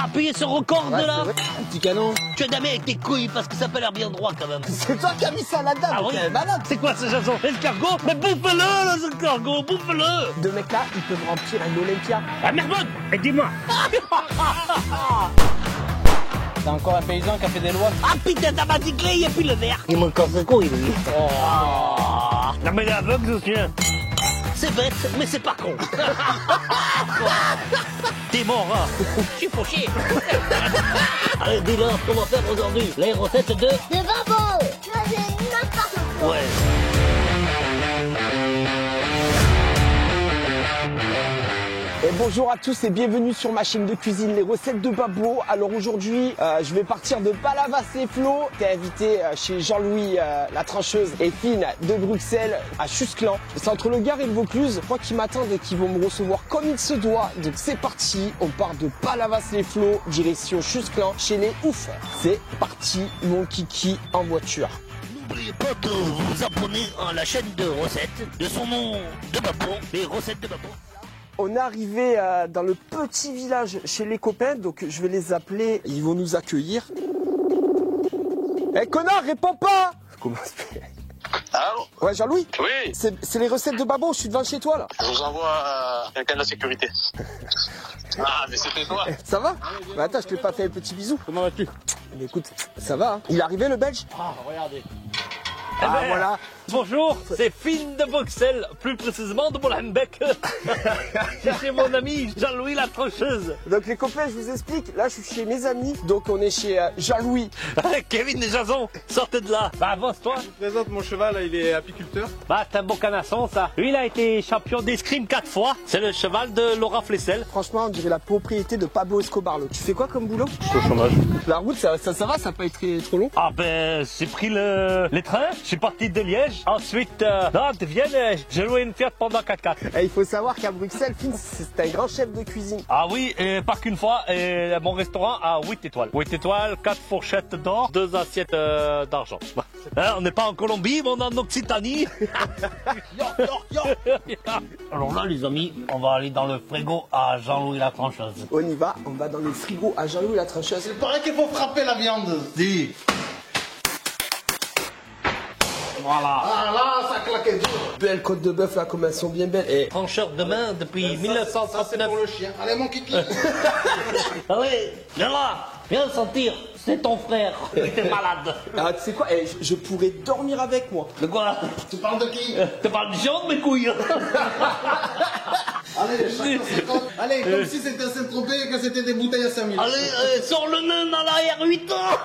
appuyer sur record de là. Un petit canon. Tu as damé avec tes couilles parce que ça peut l'air bien droit quand même. C'est toi qui as mis ça là-dedans, Ah oui. t'es malade. C'est quoi ce chanson? L'escargot? Mais bouffe-le, l'escargot, bouffe-le. Deux mecs là, ils peuvent remplir un Olympia. Ah merde, dis-moi. C'est encore un paysan qui a fait des lois. Ah putain, t'as pas clé, il n'y a plus le verre. Il manque encore ses couilles, lui. Oh. Non mais il est aveugle, ce chien. C'est bête, mais c'est pas con. T'es mort, hein. Je suis fauché. Allez, dis-leur ce qu'on va faire aujourd'hui. Les recettes de Babo. Tu as n'importe quoi. Ouais. Et bonjour à tous et bienvenue sur ma chaîne de cuisine, les recettes de Babo. Alors aujourd'hui, je vais partir de Palavas-les-Flots. T'es invité chez Jean-Louis la trancheuse et Fine de Bruxelles à Chusclan. C'est entre le Gard et le Vaucluse. Moi qui m'attendent et qui vont me recevoir comme il se doit. Donc c'est parti, on part de Palavas-les-Flots, direction Chusclan chez les Ouf. C'est parti, mon kiki en voiture. N'oubliez pas de vous abonner à la chaîne de recettes de son nom de Babo, les recettes de Babo. On est arrivé dans le petit village chez les copains, donc je vais les appeler, ils vont nous accueillir. Eh connard, réponds pas! Comment ça se fait? Allô? Ouais, Jean-Louis? Oui, C'est les recettes de Babo, je suis devant chez toi là. je vous envoie quelqu'un de la sécurité. Ah, mais c'était toi. Ça va? Bah attends, je t'ai pas fait un petit bisou. Comment vas-tu? Mais écoute, ça va, hein? Il est arrivé le Belge? Ah, regardez. Ah ben, voilà. Bonjour, c'est Fine de Bruxelles, plus précisément de Molenbeek. C'est chez mon ami Jean-Louis la trancheuse. Donc les copains, je vous explique, là je suis chez mes amis, donc on est chez Jean-Louis. Kevin et Jason, sortez de là. Bah avance-toi. Je présente mon cheval, là, il est apiculteur. Bah t'es un bon canasson ça. Lui il a été champion d'escrime 4 fois. C'est le cheval de Laura Flessel. Franchement, on dirait la propriété de Pablo Escobar. Là. Tu fais quoi comme boulot? Je suis au chômage. La route, ça va, ça va pas être trop long? Ah ben j'ai pris les trains, je suis parti de Liège. Ensuite Nantes, Vienne, j'ai loué une Fiat pendant 4x4. Et il faut savoir qu'à Bruxelles, Finn, c'est un grand chef de cuisine. Ah oui, et pas qu'une fois, et mon restaurant a 8 étoiles. 8 étoiles, 4 fourchettes d'or, 2 assiettes d'argent. Hein, on n'est pas en Colombie, mais on est en Occitanie. Alors là les amis, on va aller dans le frigo à Jean-Louis la trancheuse. On y va, on va dans le frigo à Jean-Louis la trancheuse. Il paraît qu'il faut frapper la viande. Dis. Voilà. Ah là, ça claquait dur. Belle côte de bœuf là, comme elles sont bien belles. Et Trancheur de main depuis Ça, c'est 1939. pour le chien. Allez, mon kiki. Ah oui, viens là, viens sentir, c'est ton frère, t'es malade. ah, tu sais quoi, je pourrais dormir avec moi. De quoi? Tu parles de qui? Tu parles du chien de mes couilles? Allez, chacun se compte. Allez, comme si c'était à Saint-Tropez et que c'était des bouteilles à 5000. Allez, sors le nain dans la R8 ans.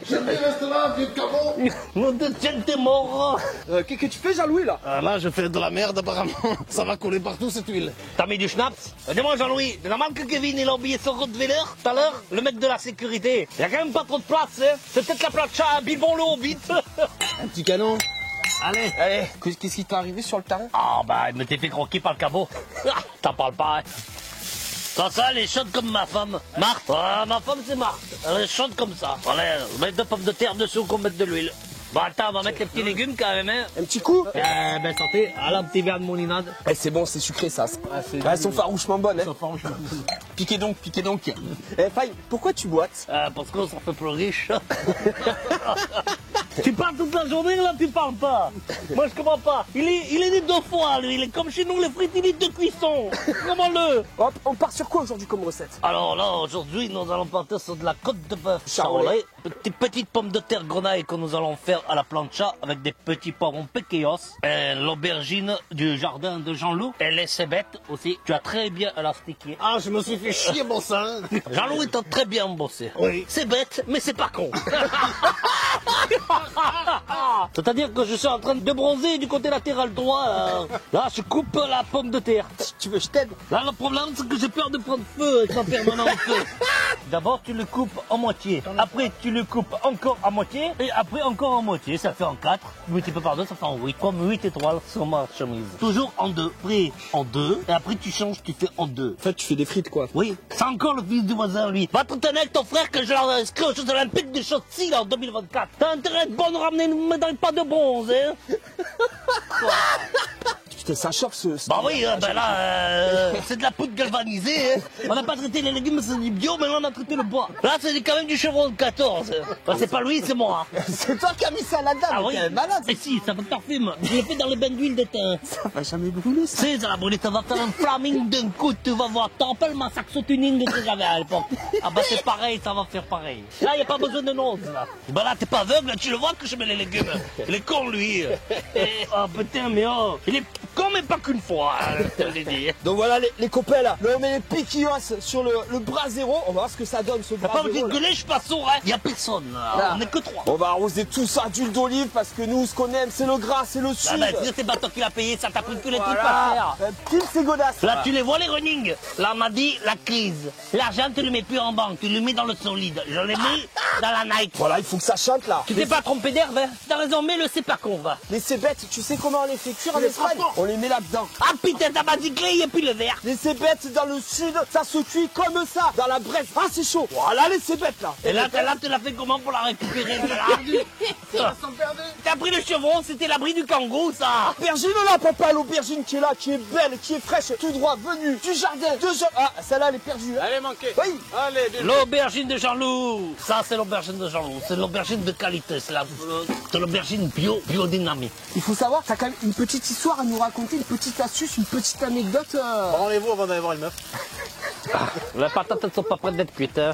J'aime bien rester là, vieux cabot. Mon Dieu, tiens, t'es mort. Qu'est-ce que tu fais Jean-Louis là? Là, je fais de la merde apparemment. Ça va coller partout cette huile. T'as mis du schnapps? Dis-moi Jean-Louis, c'est normal que Kevin il a oublié son Rottweiler tout à l'heure? Le mec de la sécurité. Y a quand même pas trop de place, hein? C'est peut-être la plancha à Bilbon le Hobbit. Un petit canon. Allez. Allez, qu'est-ce qui t'est arrivé sur le terrain? Ah bah, il me t'es fait croquer par le cabot. Ah, t'en parles pas, hein. Ça, elle est chaude comme ma femme. Marthe. Ah, ma femme, c'est Marthe. Elle est chaude comme ça. Allez, mettre de pommes de terre dessous qu'on mette de l'huile. Bon, attends, on va mettre les petits légumes quand même, hein. Un petit coup? Ben, santé. Alors, un petit verre de moulinade. Eh, c'est bon, c'est sucré ça. Elles sont farouchement bonnes. Hein. Piquez donc, piquez donc. Eh, Faye, pourquoi tu boites? Parce qu'on s'en fait plus riche. Tu parles toute la journée, là, tu parles pas. Moi, je comprends pas. Il est né 2 fois, lui. Il est comme chez nous, les frites, il est de cuisson. Comment-le? Hop, on part sur quoi aujourd'hui comme recette? Alors là, aujourd'hui, nous allons partir sur de la côte de bœuf Charolais. Des petites pommes de terre grenaille que nous allons faire à la plancha avec des petits poivrons pequeños. L'aubergine du jardin de Jean-Loup. Et les cébettes aussi. Tu as très bien élastiqué. Ah, je me suis fait chier, bon sang. Jean-Loup est très bien bossé. Oui. C'est bête, mais c'est pas con. C'est-à-dire que je suis en train de bronzer du côté latéral droit. Là, je coupe la pomme de terre. Tu veux que je t'aide? Là, le problème, c'est que j'ai peur de prendre feu avec ma permanente feu. D'abord, tu le coupes en moitié. Après, tu le coupes encore à moitié. Et après, encore en moitié. Ça fait en 4. Multiplié par 2, ça fait en 8. Comme 8 étoiles sur ma chemise. Toujours en 2. Après, en 2. Et après, tu changes, tu fais en 2. En fait, tu fais des frites quoi. Oui, c'est encore le fils du voisin, lui. Va t'entraîner avec ton frère que je l'ai inscrit aux Jeux Olympiques de Chaussy, là, en 2024. T'as intérêt de bon de ramener une médaille pas de bronze, hein. putain, ça chope ce... Bah oui, ben là, c'est de la poudre galvanisée. Hein. On n'a pas traité les légumes, c'est du bio, mais là on a traité le bois. Là, c'est quand même du chevron de 14. Ben, c'est pas lui, c'est moi. C'est toi qui as mis ça là-dedans, Ah mais oui. t'es malade. Et si, ça va te parfume. Je l'ai fait dans les bains d'huile d'étain. Ça va jamais brûler, ça. Si, ça va brûler, ça va faire un flaming d'un coup, tu vas voir. T'en rappelles ma saxotuning que j'avais à l'époque. Ah bah c'est pareil, ça va faire pareil. Là, y a pas besoin de nose, là. Bah là, t'es pas aveugle, tu le vois que je mets les légumes. Il est con, lui. Oh putain, mais oh. Il est con, mais pas qu'une fois, hein, je te l'ai dit. Donc voilà les copains là, là on met les piquillos sur le brasero, on va voir ce que ça donne ce T'as pas envie brasero. de gueuler, je passe sourd, hein. Y a personne, là. On est que 3. On va arroser tout ça d'huile d'olive parce que nous ce qu'on aime c'est le gras, c'est le Ah sud. bah, c'est pas toi qui l'as payé, ça t'a pris que les trucs pas Voilà, chers. pile c'est godasse. Là, tu les vois, les running. Là, on m'a dit la crise. L'argent, tu le mets plus en banque, tu le mets dans le solide. Je l'ai mis dans la Nike. Voilà, il faut que ça chante là. Tu t'es pas trompé d'herbe, hein. T'as raison, mais le c'est pas con, va. Les cébettes, tu sais comment on les fait cuire en Espagne? On les met là-dedans. Ah putain, t'as pas dit clé et puis le verre. Les cébettes dans le sud, ça se cuit comme ça, dans la braise. Ah c'est chaud. Voilà les cébettes là. Et là, tu l'as fait comment pour la récupérer? T'as pris le chevron, c'était l'abri du kangourou, ça. Aubergine là, papa, l'aubergine qui est là, qui est belle, qui est fraîche, tout droit, venue du jardin, de Jean... Ah, celle-là elle est perdue. Hein. Elle est manquée. Oui. Allez, bien. L'aubergine de Jean-Loup. Ça, c'est l'aubergine de Jean-Loup. C'est l'aubergine de qualité. C'est l'aubergine biodynamique. Il faut savoir, t'as quand même une petite histoire à nous raconter, une petite astuce, une petite anecdote. Rendez-vous avant d'aller voir une meuf. Les patates, elles sont pas prêtes d'être cuites, hein.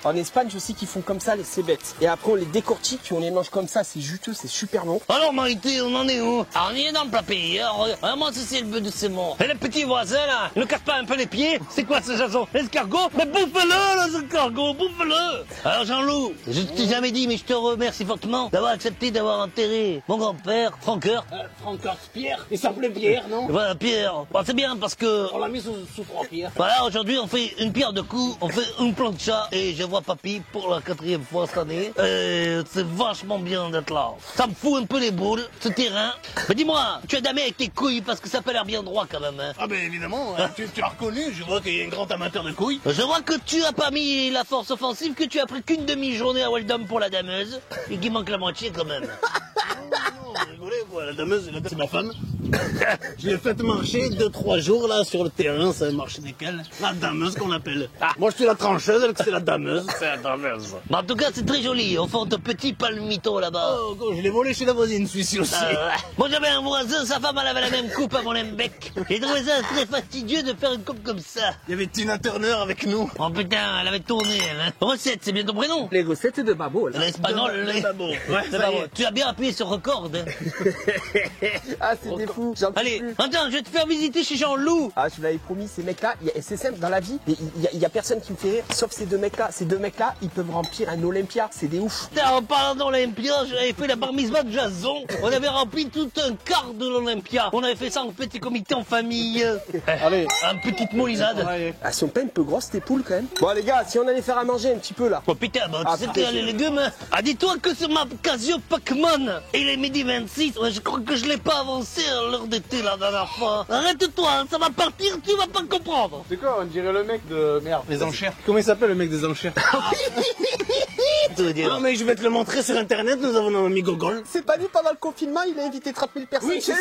En Espagne, je sais qu'ils font comme ça les cébettes. Et après, on les décortique et on les mange comme ça. C'est juteux, c'est super bon. Alors, Marité, on en est où? Ah, on y est dans le plat pays. Vraiment, c'est le but de ces mots. Et les petits voisins, là, ne cassent pas un peu les pieds? C'est quoi ce jason? L'escargot? Mais bouffe-le, l'escargot, bouffe-le! Alors, Jean-Loup, je t'ai jamais dit, mais je te remercie fortement d'avoir accepté d'avoir enterré mon grand-père, Francoeur. Francoeur Pierre. Il s'appelait Pierre, non? Voilà, Pierre. Bon, c'est bien parce que... On l'a mis sous 3 pierres. Voilà, aujourd'hui, on fait une pierre de coups, on fait une plancha, et je vois papy pour la 4e fois cette année. C'est vachement bien d'être là. Ça me fout un peu les boules, ce terrain. Mais dis-moi, tu as damé avec tes couilles parce que ça peut l'air bien droit quand même. Hein. Ah ben évidemment, hein, tu l'as reconnu, je vois qu'il y a un grand amateur de couilles. Je vois que tu as pas mis la force offensive, que tu as pris qu'une demi-journée à Weldom pour la dameuse, et qu'il manque la moitié quand même. Non, vous rigolez quoi, la dameuse, c'est ma femme. Je l'ai fait marcher 2-3 jours là sur le terrain, ça a marché desquels? La dameuse qu'on appelle. Ah, moi je suis la trancheuse, elle c'est la dameuse. C'est la dameuse. Mais en tout cas, c'est très joli, au fond de petits palmitos là-bas. Oh, go, je l'ai volé chez la voisine, celui-ci aussi. Moi j'avais un voisin, sa femme elle avait la même coupe à mon bec. J'ai trouvé ça très fastidieux de faire une coupe comme ça. Il y avait Tina Turner avec nous. Oh putain, elle avait tourné elle. Hein. Recette, c'est bien ton prénom? Les recettes de Babo là. L'espagnol, De Babo. Ouais, c'est ça pas y est. bon. Tu as bien appuyé sur record. Hein. Ah, c'est des fous. J'en peux Allez, plus. attends, je vais te faire visiter chez Jean-Loup. Ah, je l'avais promis, ces mecs-là, et c'est simple dans la vie, il y a personne qui me fait rire, sauf ces deux mecs-là. Ces deux mecs-là, ils peuvent remplir un Olympia, c'est des ouf. Putain, en parlant d'Olympia, j'avais fait la bar mitzvah de Jason. On avait rempli tout un quart de l'Olympia. On avait fait ça en petit comité en famille. Allez. Un petite moulinade. Allez. Elles sont pas un peu grosses tes poules quand même. Bon les gars, si on allait faire à manger un petit peu là. Oh putain, bah, Ah, tu sais putain, qu'il y a les légumes. Hein. Ah, dis-toi que sur ma Casio Pac-Man, il est midi 26. Ouais, je crois que je l'ai pas avancé à l'heure d'été la dernière fois. Arrête-toi, hein, ça va partir, tu vas pas comprendre. C'est quoi, on dirait le mec de... Merde, les enchères. Comment il s'appelle le mec des enchères? Tu veux dire. Non mais je vais te le montrer sur internet, nous avons un ami Gogol. C'est pas lui pendant le confinement, il a invité 30 000 personnes. Oui, c'est ça,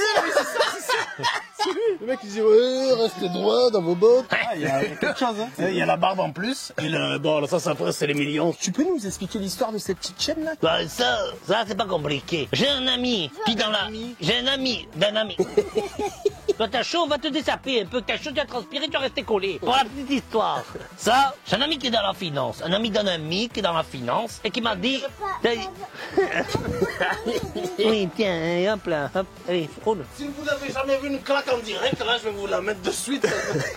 c'est ça. Le mec il dit ouais, restez droit dans vos bottes. Ah, il y a quelque chose, hein. Il y a la barbe en plus. Et le... bon, ça après c'est les millions. Tu peux nous expliquer l'histoire de cette petite chaîne là? Bah, ça c'est pas compliqué. J'ai un ami qui dans la... J'ai un ami d'un ami. Quand t'as chaud, on va te dessaper un peu. T'as chaud, tu vas transpirer, tu vas rester collé. Pour la petite histoire. Ça, j'ai un ami qui est dans la finance. Un ami d'un ami qui est dans la finance. Et qui m'a dit... Oui, tiens, hop là. Hop, allez, frôle. Si vous n'avez jamais vu une claque en direct, là je vais vous la mettre de suite.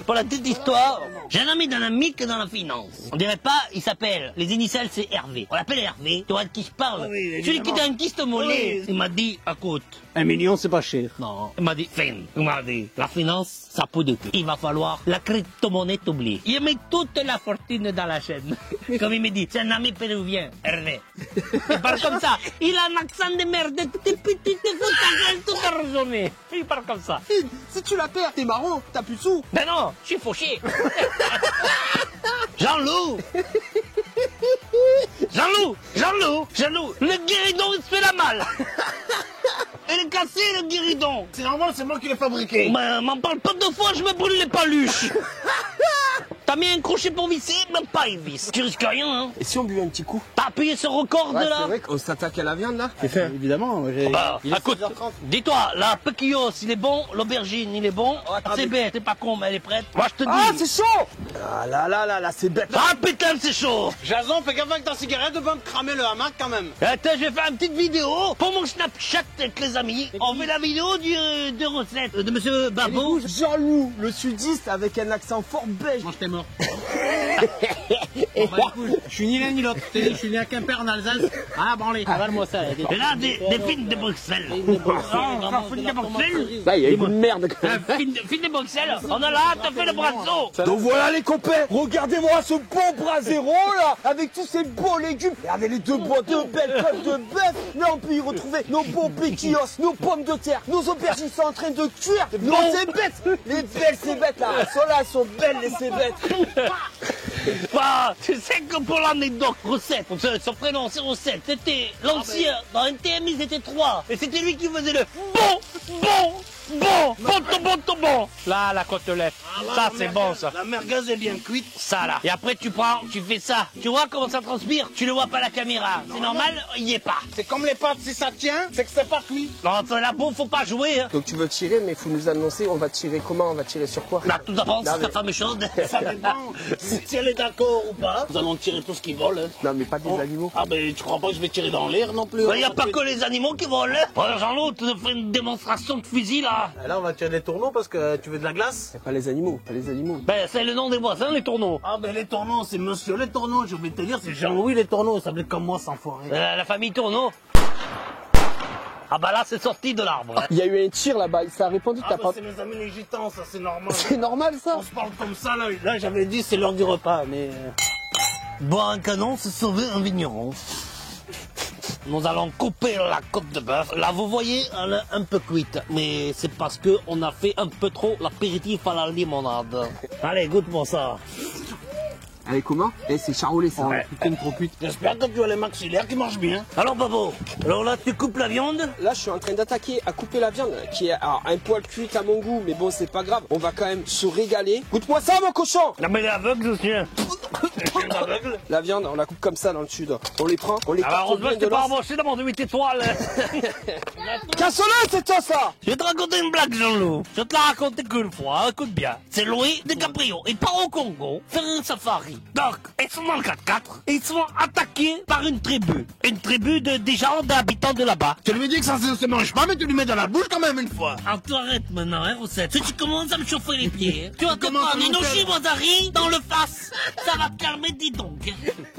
Pour la petite histoire, j'ai un ami d'un ami qui est dans la finance. On dirait pas, il s'appelle, les initiales c'est Hervé. On l'appelle Hervé. Tu vois de qui je parle? Oui, Celui qui évidemment. a un kyste mollet. Oui. Il m'a dit, écoute. 1 million c'est pas cher. Non. Il m'a dit, fin. Il m'a dit, la finance, ça peut de tout. Il va falloir la crypto-monnaie t'oublie. Il met toute la fortune dans la chaîne. Comme il me dit, c'est un ami péruvien, Hervé. Il parle comme ça. Il a un accent de merde. T'es petit, t'es fou, ta gueule toute la journée. Il parle comme ça. Si tu la perds, t'es marrant, t'as plus de sous. Ben non, je suis fauché. Jean-Loup. Jean-Loup, le guéridon il se fait la malle. Il est cassé le guéridon. c'est normal, c'est moi qui l'ai fabriqué. Mais m'en parle pas deux fois, je me brûle les paluches. T'as mis un crochet pour visser, même pas il visse. Tu risques rien, hein. Et si on buvait un petit coup? T'as appuyé sur record Ouais, de là. c'est vrai qu'on s'attaque à la viande là. Évidemment, Bah, il est écoute, 16h30. dis-toi, la pequillos, il est bon, l'aubergine, il est bon. C'est bête, t'es pas con, mais elle est prête. Moi, je te dis. Ah, c'est chaud! Ah là, c'est bête. Ah putain, c'est chaud. Jason, fais gaffe avec ta cigarette de pas me cramer le hamac quand même. Attends, je vais faire une petite vidéo pour mon Snapchat avec les amis. On fait la vidéo de recette de Monsieur Babo. Jean-Loup, le sudiste avec un accent fort belge. Moi, je t'ai mort. Je suis ni l'un ni l'autre. Je suis né à Quimper en Alsace. Ah, branlé. Avale-moi ça. Et là, des films de Bruxelles. Ah, film de Bruxelles. Là, il y a une merde. Film de Bruxelles. On a là, t'as fait le brazzo. Donc voilà les copains, regardez-moi ce bon brasero là, avec tous ces beaux légumes. Regardez les deux boîtes de belles côtes de bœuf. Là on peut y retrouver nos bons péquillos, nos pommes de terre, nos aubergines sont en train de cuire. Nos cébettes, les belles cébettes là, elles sont belles les cébettes. Bah, tu sais que pour l'anecdote, recette, son prénom c'est recette, c'était l'ancien, dans un TMI c'était 3, et c'était lui qui faisait le bon. Là, la côtelette, ça c'est bon ça. La merguez est bien cuite. Ça là. Et après tu prends, tu fais ça. Tu vois comment ça transpire? Tu le vois pas à la caméra. C'est normal, il y est pas. C'est comme les pâtes, si ça tient, c'est que c'est pas cuit. Non, la bouffe, faut pas jouer. Hein. Donc tu veux tirer, mais il faut nous annoncer, on va tirer comment, on va tirer sur quoi? Là, tout d'abord, si Non, ta mais- femme est chaude. Ça dépend si elle est d'accord ou pas. Nous allons tirer tout ce qui vole. Hein. Non mais pas des animaux. Ah ben tu crois pas que je vais tirer dans l'air non plus? Il n'y a pas que les animaux qui volent. Ouais, Jean-Loup, tu nous fais une démonstration de fusil là. Là on va tirer des tourneaux parce que tu veux de la glace. Pas les animaux, pas les animaux. Ben, c'est le nom des voisins, les tourneaux. Ah ben les tourneaux, c'est monsieur les tourneaux. J'ai oublié de te dire, c'est Jean-Louis les tourneaux. Ça s'appelait comme moi sans forêt. La famille Tourneau. Ah bah là, c'est sorti de l'arbre. Hein. Il y a eu un tir là-bas, ça a répondu, Ah t'as ben pas... c'est mes amis les gitans, ça c'est normal. C'est normal ça? On se parle comme ça là. Là j'avais dit c'est l'heure du repas, mais... Boire un canon, c'est sauver un vigneron. Nous allons couper la côte de bœuf. Là, vous voyez, elle est un peu cuite. Mais c'est parce que on a fait un peu trop l'apéritif à la limonade. Allez, goûte-moi ça. Allez, comment? Eh, c'est charolais ça. Ouais. Putain de trop pute. J'espère que tu as les maxillaires qui marchent bien. Alors, Babo, alors là, tu coupes la viande. Là, je suis en train d'attaquer à couper la viande qui est alors, un poil cuite à mon goût, mais bon, c'est pas grave. On va quand même se régaler. Goûte-moi ça, mon cochon! Non, mais il est aveugle, ce chien. La viande, on la coupe comme ça dans le sud. On les prend, on les Alors, coupe heureusement que bien t'es de pas l'os. embauché dans mon 8 étoiles. Casse-le, c'est toi ça! Je vais te raconter une blague, Jean-Loup. Je te la raconter qu'une fois, écoute bien. C'est Louis DiCaprio. Il part au Congo faire un safari. Donc, ils sont dans le 4x4 et ils sont attaqués par une tribu. Une tribu des gens, d'habitants de là-bas. Tu lui dis que ça se mange pas, mais tu lui mets dans la bouche quand même une fois. Alors, tu arrêtes maintenant, hein, Recette. Si tu commences à me chauffer les pieds, tu vas te commences prendre à une monter. Oshimazari dans le face. Ça va te calmer, dis donc.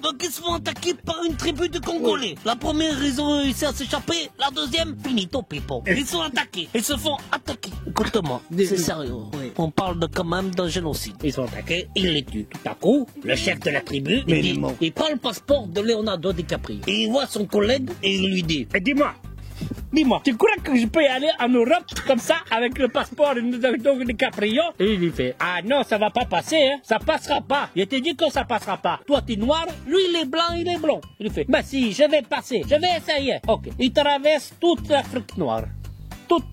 Donc, ils se font attaquer par une tribu de Congolais. La première, ils ont réussi à s'échapper. La deuxième, finito, pipo. Ils sont attaqués. Ils se font attaquer. Écoute-moi, c'est sérieux. On parle quand même d'un génocide. Ils sont attaqués, ils les tuent. Tout à coup, le chef de la tribu, il prend le passeport de Leonardo DiCaprio. Et il voit son collègue et il lui dit, dis-moi, tu crois que je peux y aller en Europe comme ça avec le passeport de Leonardo DiCaprio? Et il lui fait, ah non, ça va pas passer, hein. Ça passera pas. Je t'ai dit que ça passera pas. Toi, t'es noir, lui, il est blanc, il est blond. Il lui fait, bah si, je vais passer, je vais essayer. Ok. Il traverse toute l'Afrique noire. Toute.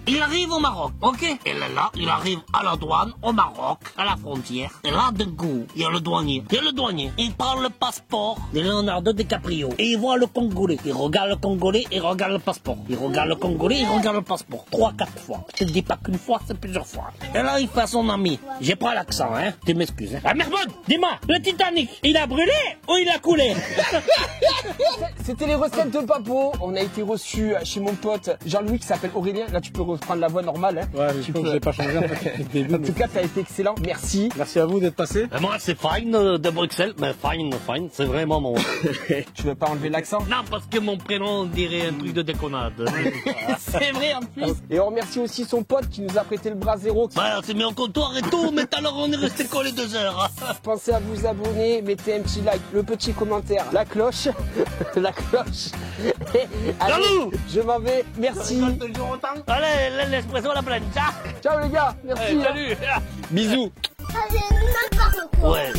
Il arrive au Maroc, ok? Et là, il arrive à la douane, au Maroc, à la frontière. Et là, d'un coup, il y a le douanier. Il prend le passeport de Leonardo DiCaprio. Et il voit le Congolais. Il regarde le Congolais et regarde le passeport. Il regarde le Congolais et regarde le passeport. 3-4 fois. Je te dis pas qu'une fois, c'est plusieurs fois. Et là, il fait à son ami. J'ai pas l'accent, hein? Tu m'excuses, hein? Ah, Mermod, dis-moi, le Titanic, il a brûlé ou il a coulé? C'était les recettes de Babo. On a été reçus chez mon pote Jean-Louis qui s'appelle Aurélien. Là, tu peux reprendre la voix normale. Hein. Ouais, je pense que je l'ai pas changé en fait. En tout cas, ça a été excellent. Merci. Merci à vous d'être passé. Moi, c'est fine de Bruxelles, mais fine, c'est vraiment mon... Tu veux pas enlever l'accent? Non, parce que mon prénom dirait un truc de déconnade. C'est vrai, en plus. Et on remercie aussi son pote qui nous a prêté le brasero. Ouais, on s'est mis en comptoir et tout, mais alors on est resté collés 2 heures. Pensez à vous abonner, mettez un petit like, le petit commentaire, la cloche, la cloche. Allez, Salut. je m'en vais. Merci. Allez, l'espresso à la plancha. Ciao les gars. Merci. Salut. Bisous. Ça, c'est n'importe quoi. Ouais.